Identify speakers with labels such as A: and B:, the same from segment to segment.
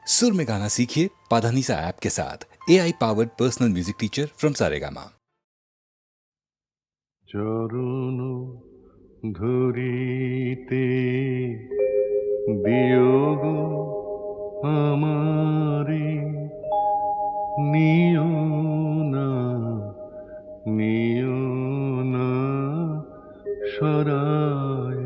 A: सुर में गाना सीखिए पाधानीसा ऐप के साथ। AI powered personal music teacher from Saregama.
B: চরণ ধরিতে বিয়োগ আমারে নিও না নিও না সরায়।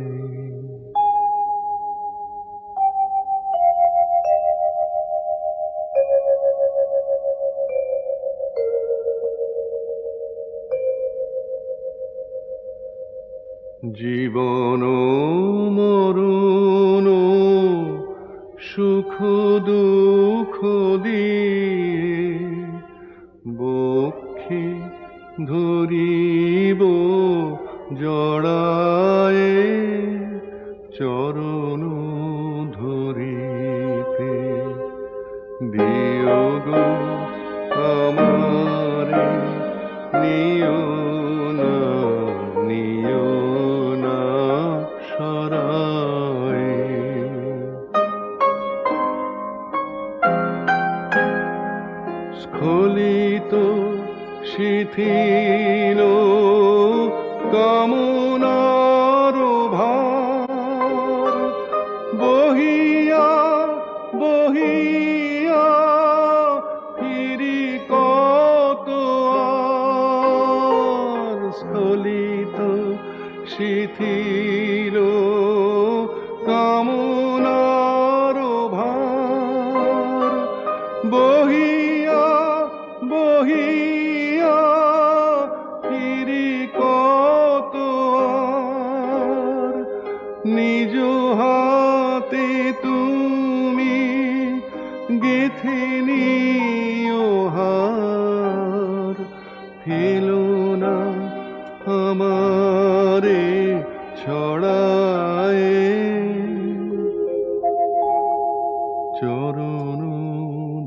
B: জীবন মরণ সুখ দুঃখ দিয়ে বক্ষে ধরিব জড়ায়ে চরণ ধরিতে দিও গো আমারে নিও না নিও না সরায়। স্খলিত শিথিল কামনার ভার বহিয়া বহিয়া ফিরি কত আর। স্খলিত শিথিল কামনার ভার বহিয়া বহিয়া ফিরি কত আর। নিজ হাতে তুমি গেথে নিও হার ফেলো না আমারে ছড়ায়ে চরণ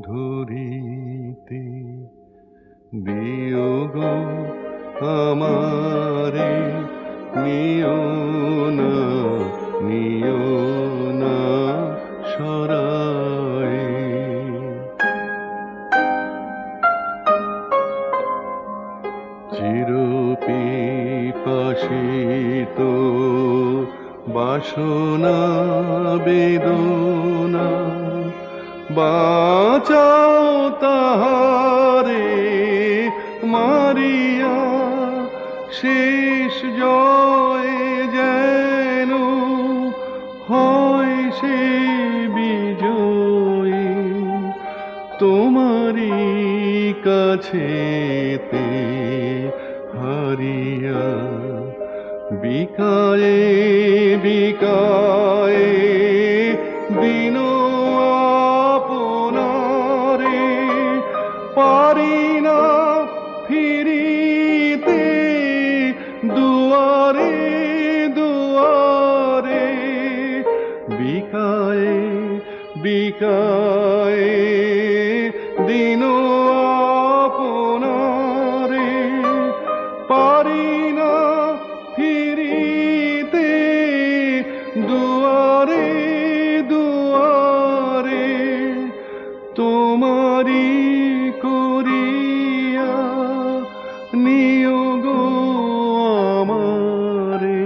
B: ধরিতে দিও গো আমারে নিও না নিও না সরায়। চিরপিপাসিত বাসনা বেদনা বাঁচাও তাহারে মারিয়া শেষ জয় যেন হয় সে বিজয়ী তোমারি কাছেতে হারিয়া। বিকায়ে বিকায়ে দিন আপনারে পারি না ফিরিতে দুয়ারে দুয়ারে। বিকায়ে বিকায়ে দিন আপনারে পারি না ফিরিতে দুয়ারে দুয়ারে। তোমারি করিয়া নিও গো আমারে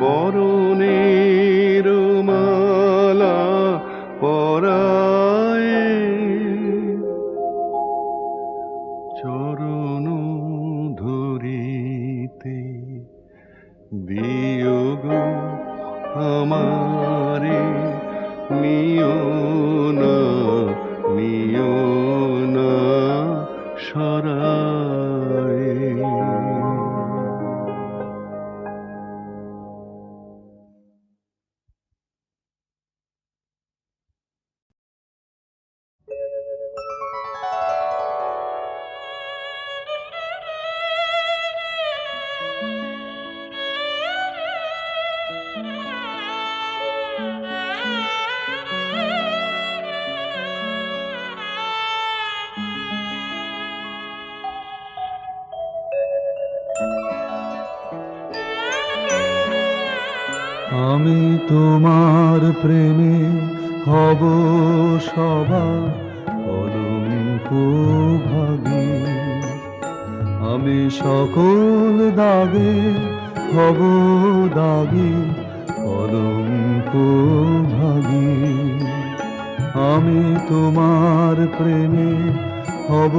B: বরণের মালা পরায়ে চরণ ধরিতে দিও গো আমারে নিও না নিও না সরায়।
C: আমি তোমার প্রেমে
B: হব সবার কলঙ্ক ভাগী। আমি সকল দাগে হব দাগী, কলঙ্ক ভাগী। আমি তোমার প্রেমে হব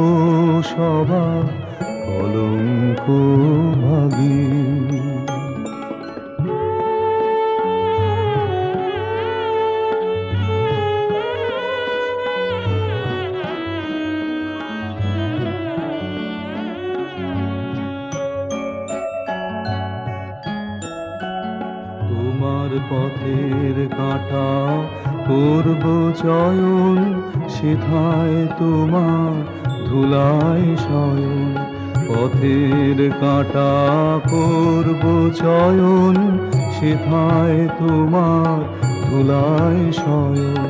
B: সবার কলঙ্ক ভাগী। তোমার পথের কাঁটা করব চয়ন, সেথায় তোমার ধুলায় শয়ন। পথের কাঁটা করব চয়ন, সেথায় তোমার ধুলায় শয়ন।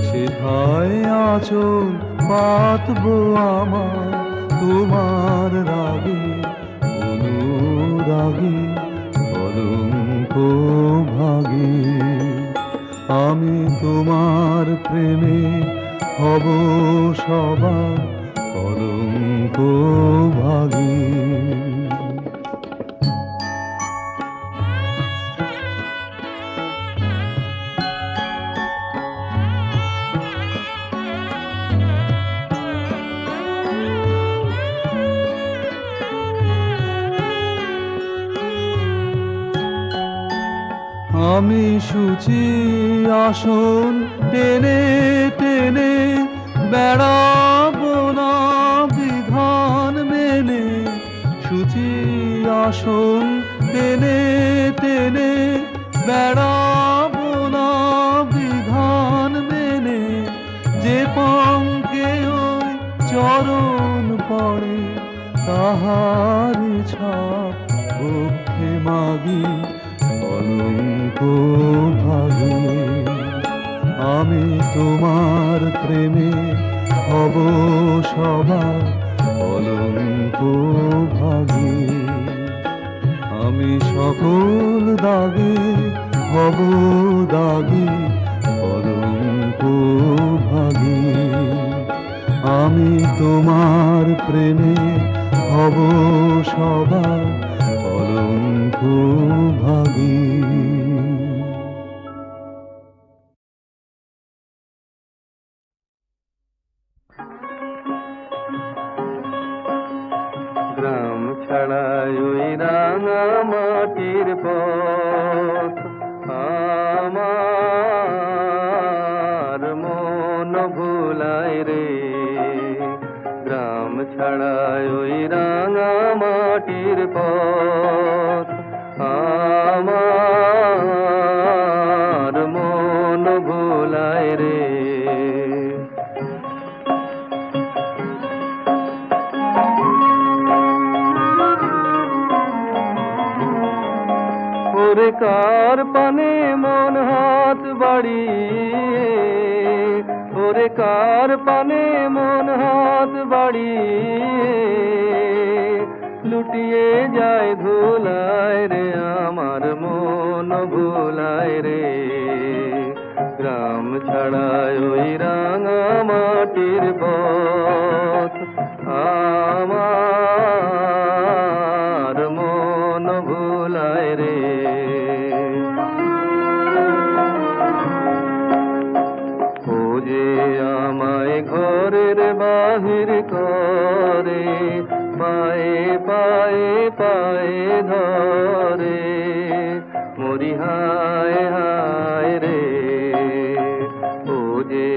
B: সেথায় আঁচল পাতব আমার তোমার রাগে অনুরাগে, কলঙ্ক ভাগী। আমি তোমার প্রেমে হব সবার কলঙ্ক ভাগী। আমি সূচি আসন টেনে টেনে বেড়াবো না বিধান মেনে। সূচি আসন টেনে টেনে বেড়াবো না বিধান মেনে। যে পঙ্কে ওই চরণ পড়ে তাহার ছাপ বক্ষে মাগি, কলঙ্ক ভাগী। আমি তোমার প্রেমে হব সবার কলঙ্ক ভাগী। আমি সকল দাগে হব দাগী, কলঙ্ক ভাগী। আমি তোমার প্রেমে হব সবার কলঙ্ক ভাগী। গ্রাম ছাড়া ওই রাঙা মাটির পথ, আমার মন ভুলায় রে। গ্রাম ছাড়া ওই রাঙা মাটির পথ, আমার মন ভুলায় রে। ওরে কার পানে মন হাত বাড়িয়ে, ওরে কার পানে মন হাত বাড়িয়ে, লুটিয়ে যায় ধুলায় রে আমার মন ভুলায় রে। গ্রাম ছাড়ায় ওই রাঙা মাটির পথ, আমার মন ভুলায় রে। ও যে আমায় ঘরের বাহির করে, পায়ে পায়ে পায়ে ধরে, মরি হায় হায় রে। ও যে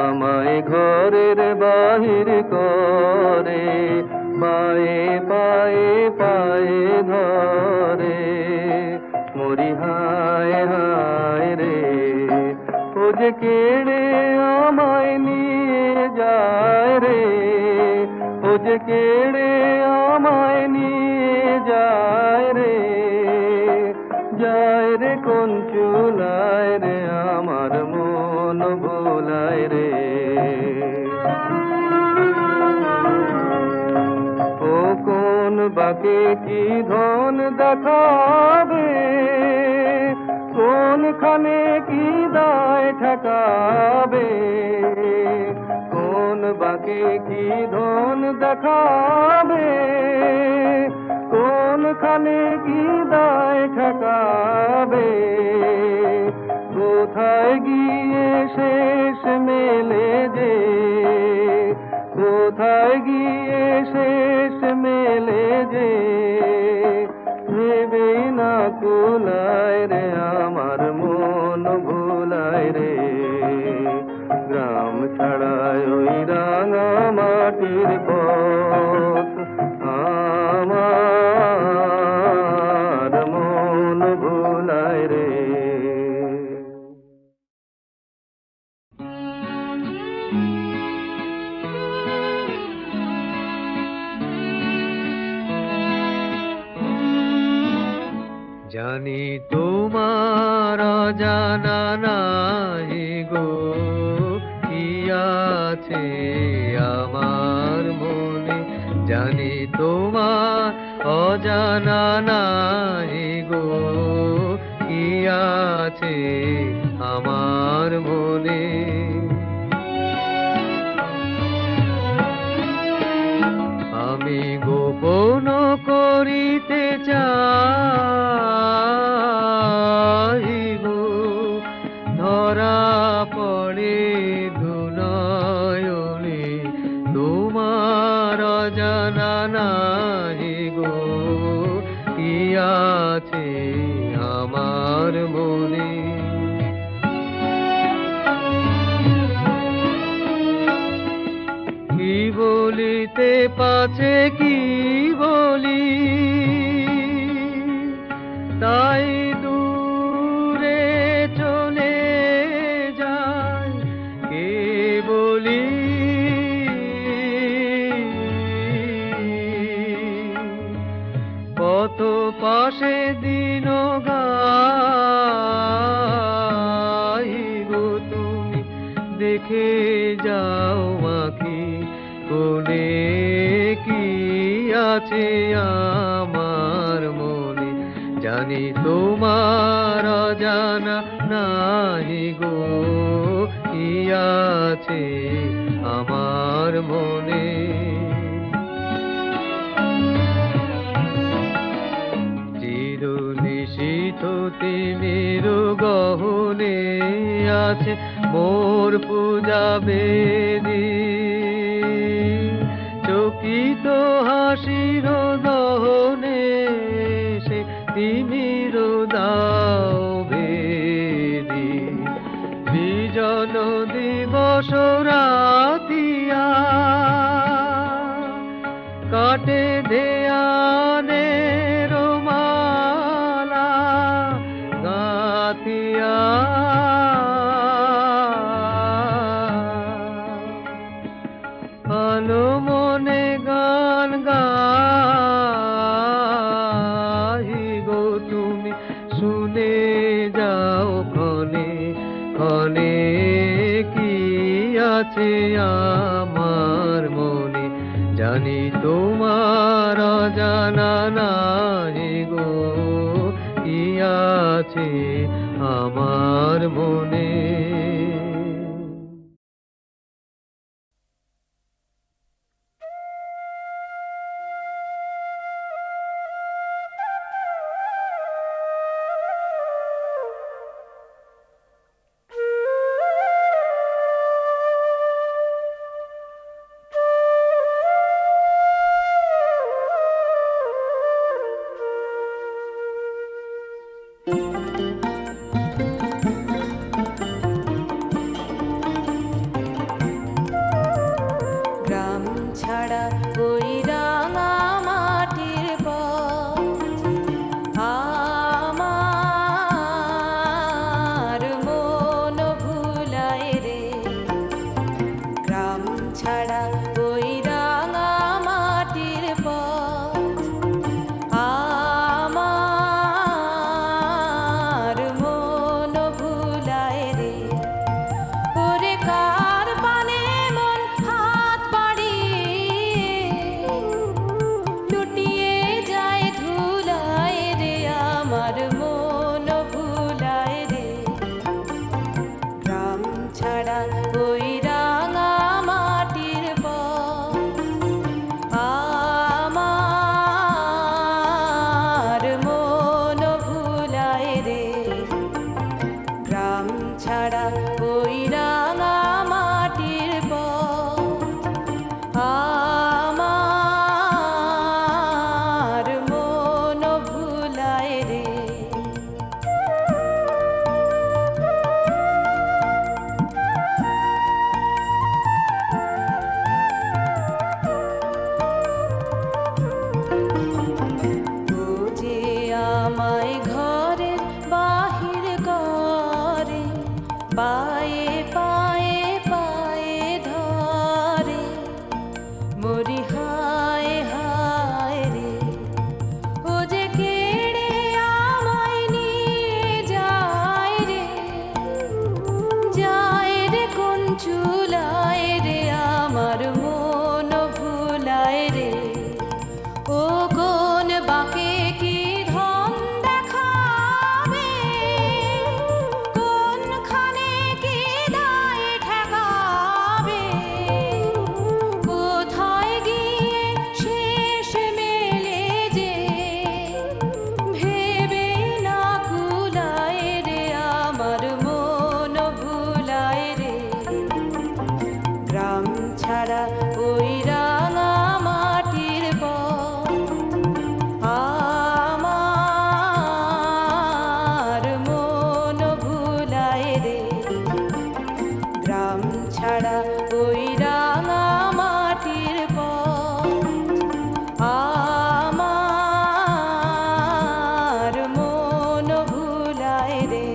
B: আমায় ঘরের বাহির করে, পায়ে পায়ে পায়ে ধরে, মরি হায় হায় রে। ও যে কেড়ে আমায় নিয়ে যায় রে, ও যে কেড়ে আমায় নিয়ে যায় রে। যায় রে কোন চুলায় রে আমার মন ভোলায় রে। ও বাকে কি ধন দেখাবে, কোনখানে কি দায় ঠেকাবে, কোন বাঁকে কি ধন দেখাবে, কোনখানে কি দায় ঠেকাবে, কোথায় গিয়ে শেষ মেলে যে, কোথায় গিয়ে শেষ মেলে যে, ভেবেই না কুলায় রে আমার মন ভুলায় রে, গ্রাম ছাড়ায় ওই রাঙা মাটির পথ, আমার মন ভুলায় রে।
C: জানি তোমার অজানা নাই গো কি আছে আমার মনে, জানি তোমার অজানা নাই গো কি আছে আমার মনে। আমি গোপন করিতে চাইব, ধরা পড়ে দুনয়নে তোমার অজানা নাই গো কি আছে আমার মনে। কি বলিতে পাছে কি বলি, তাই দূরে চলে যায় কে বলি। কত পাশে দিন গাইব তুমি দেখে যাও মাখি, কোনে কি আছে আমার মনে, জানি তোমার অজানা নাই গো কি আছে আমার মনে। চির নিশীথ তিমির গহনে আছে মোর পূজা বেদী, চকিত হাসির দহনে সে তিমির দাও বেদী। বিজন দিবস রাতিয়া কাটে ধ্যানের মালা গাথিয়া, আলো মনে গান গাইব তুমি শুনে যাও ক্ষণে ক্ষণে কি আছে আমার মনে, জানি তোমার অজানা নাই গো কি আছে আমার মনে।
D: ছাড়া ওই রাঙা মাটির পথ আমার মন ভুলায় রে গ্রাম ছাড়া ওই রাঙা মাটির পথ আমার মন ভুলায় রে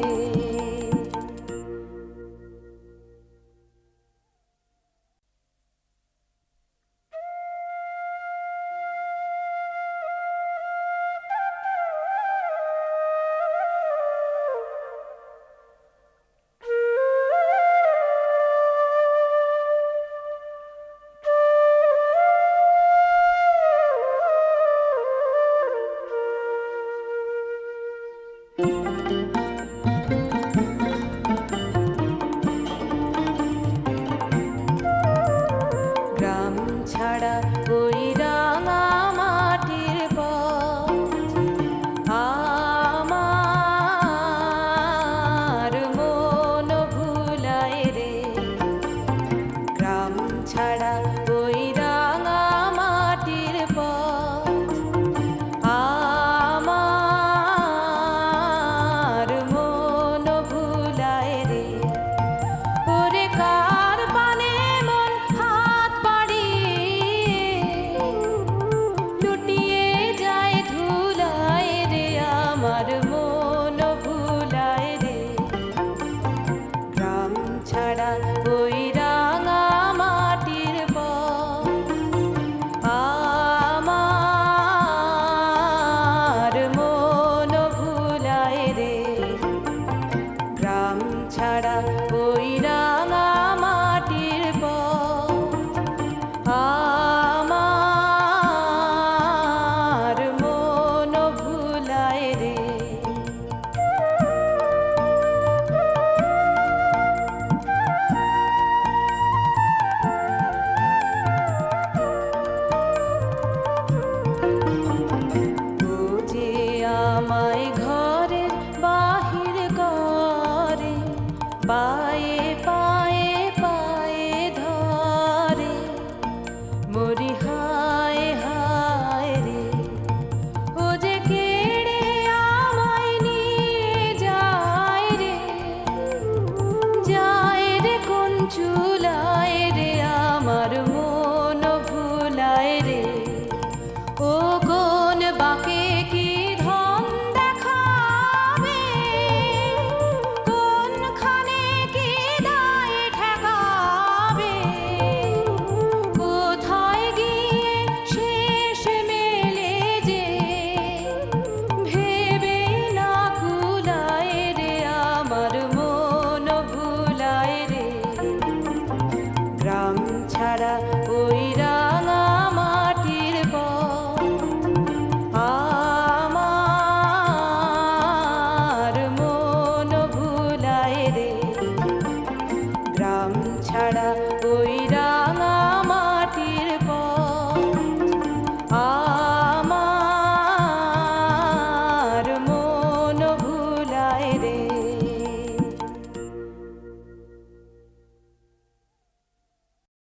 D: গ্রাম ছাড়া ওই রাঙা মাটির পথ আমার মন ভুলায় রে গ্রাম ছাড়া ওই রাঙা মাটির পথ আমার মন ভুলায় রে ওরে কার পানে মন হাত বাড়িয়ে লুটিয়ে যায় ধুলায় রে আমার মন ভুলায় রে গ্রাম ছাড়া ওই রাঙা মাটির পথ আমার মন ভুলায় রে গ্রাম ছাড়া ওই রাঙা মাটির পথ আমার মন ভুলায় রে ও যে আমায় ঘরের বাহির করে পায়ে পায়ে পায়ে ধরে মরি হায় হায় রে ও যে কেড়ে আমায় নিয়ে যায় রে কোন চুলায় রে আমার মন ভুলায় রে ও কোন বাঁকে কি ধন দেখাবে কোনখানে কি দায় ঠেকাবে কোথায় গিয়ে শেষ মেলে যে ভেবে না কুলায় রে আমার মন ভুলায় রে গ্রাম ছাড়া